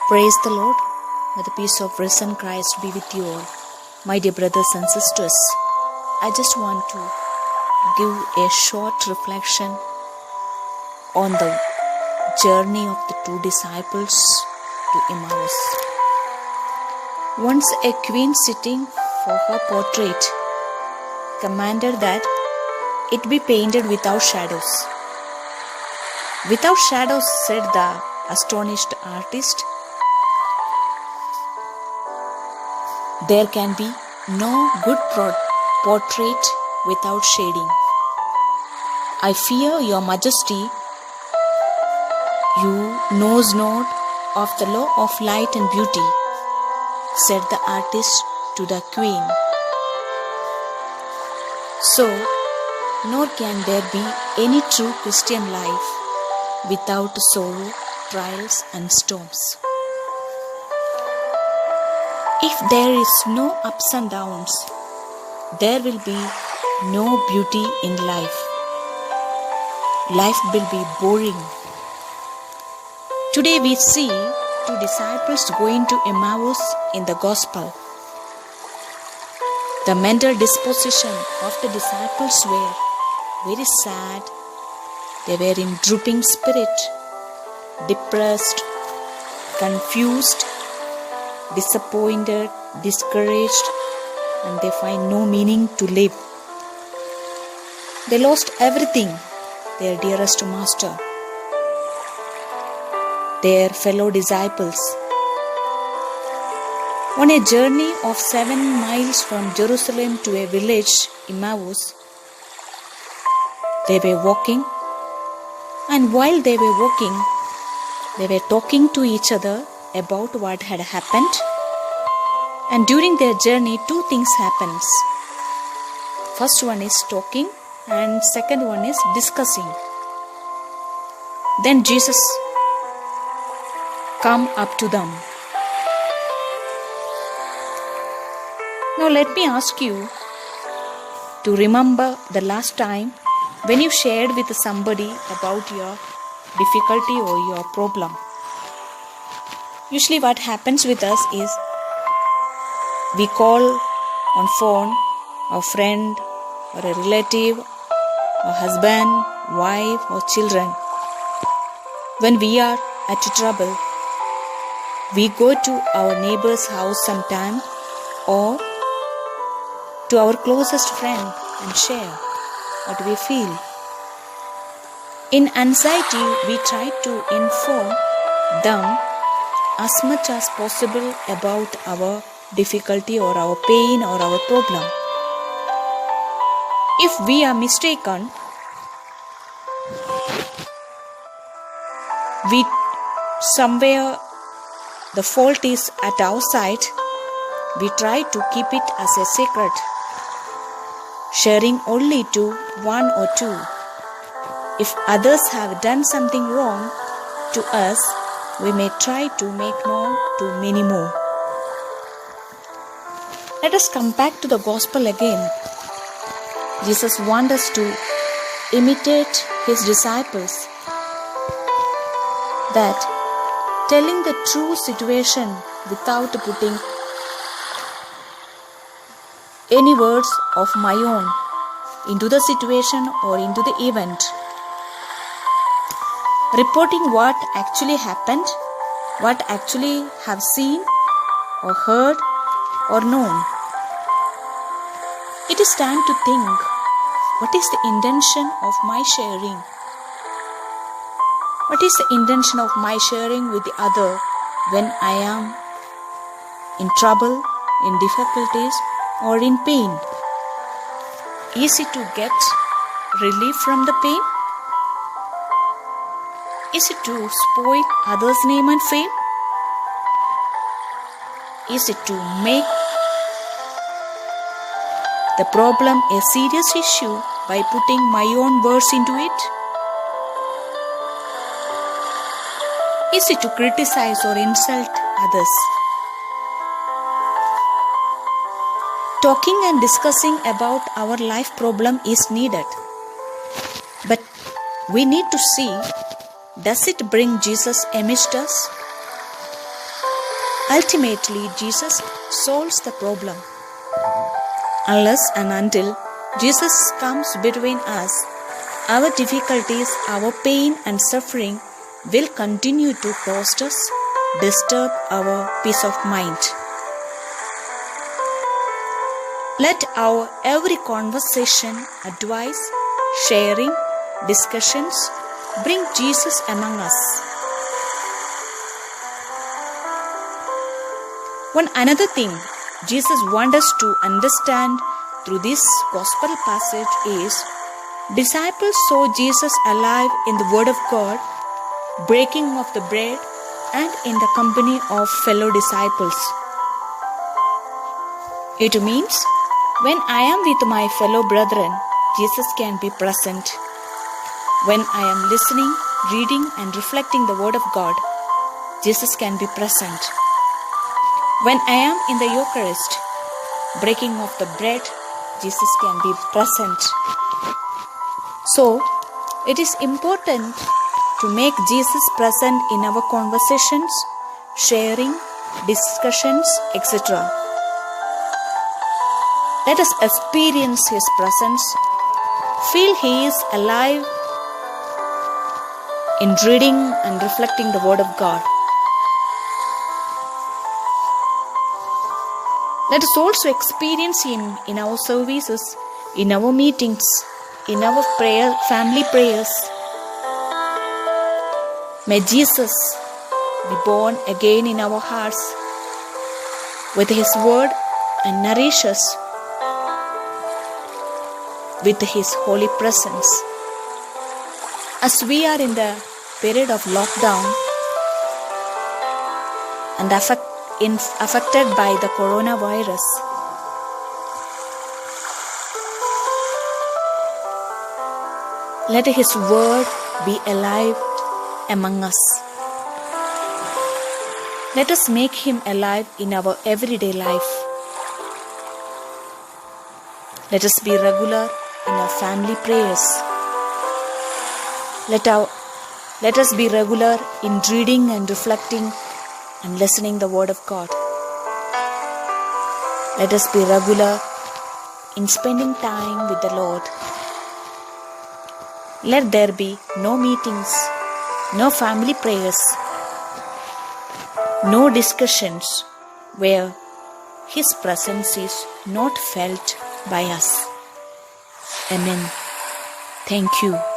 Praise the Lord. May the peace of risen Christ be with you all. My dear brothers and sisters, I just want to give a short reflection on the journey of the two disciples to Emmaus. Once a queen sitting for her portrait commanded that it be painted without shadows. Without shadows, said the astonished artist. There can be no good portrait without shading. I fear your majesty, you knows not of the law of light and beauty, said the artist to the queen. So, nor can there be any true Christian life without sorrow, trials and storms. If there is no ups and downs, there will be no beauty in life. Life will be boring. Today we see two disciples going to Emmaus in the Gospel. The mental disposition of the disciples were very sad. They were in drooping spirit, depressed, confused, disappointed, discouraged, and they find no meaning to live. They lost everything, their dearest master, their fellow disciples. On a journey of 7 miles from Jerusalem to a village, Emmaus, they were walking, and while they were walking, they were talking to each other about what had happened. And during their journey, two things happens. First one is talking and second one is discussing. Then Jesus come up to them. Now let me ask you to remember the last time when you shared with somebody about your difficulty or your problem. Usually what happens with us is we call on phone a friend or a relative, a husband, wife or children. When we are at trouble, we go to our neighbor's house sometime or to our closest friend and share what we feel. In anxiety, we try to inform them as much as possible about our difficulty or our pain or our problem. If we are mistaken, somewhere the fault is at our side, we try to keep it as a secret, sharing only to one or two. If others have done something wrong to us, we may try to make known to many more. Let us come back to the Gospel again. Jesus wants us to imitate his disciples, that telling the true situation without putting any words of my own into the situation or into the event. Reporting what actually happened, what actually have seen or heard or known. It is time to think, what is the intention of my sharing? What is the intention of my sharing with the other when I am in trouble, in difficulties or in pain? Is it to get relief from the pain? Is it to spoil others' name and fame? Is it to make the problem a serious issue by putting my own words into it? Is it to criticize or insult others? Talking and discussing about our life problem is needed. But we need to see, does it bring Jesus amidst us? Ultimately, Jesus solves the problem. Unless and until Jesus comes between us, our difficulties, our pain and suffering will continue to cost us, disturb our peace of mind. Let our every conversation, advice, sharing, discussions bring Jesus among us. One another thing Jesus wants us to understand through this gospel passage is disciples saw Jesus alive in the Word of God, breaking of the bread, and in the company of fellow disciples. It means when I am with my fellow brethren, Jesus can be present. When I am listening, reading, and reflecting the Word of God, Jesus can be present. When I am in the Eucharist, breaking of the bread, Jesus can be present. So, it is important to make Jesus present in our conversations, sharing, discussions, etc. Let us experience His presence, feel He is alive in reading and reflecting the Word of God. Let us also experience Him in our services, in our meetings, in our family prayers. May Jesus be born again in our hearts with His Word and nourish us with His holy presence. As we are in the period of lockdown and affected by the coronavirus, let His Word be alive among us. Let us make Him alive in our everyday life. Let us be regular in our family prayers. Let us be regular in reading and reflecting and listening the Word of God. Let us be regular in spending time with the Lord. Let there be no meetings, no family prayers, no discussions where His presence is not felt by us. Amen. Thank you.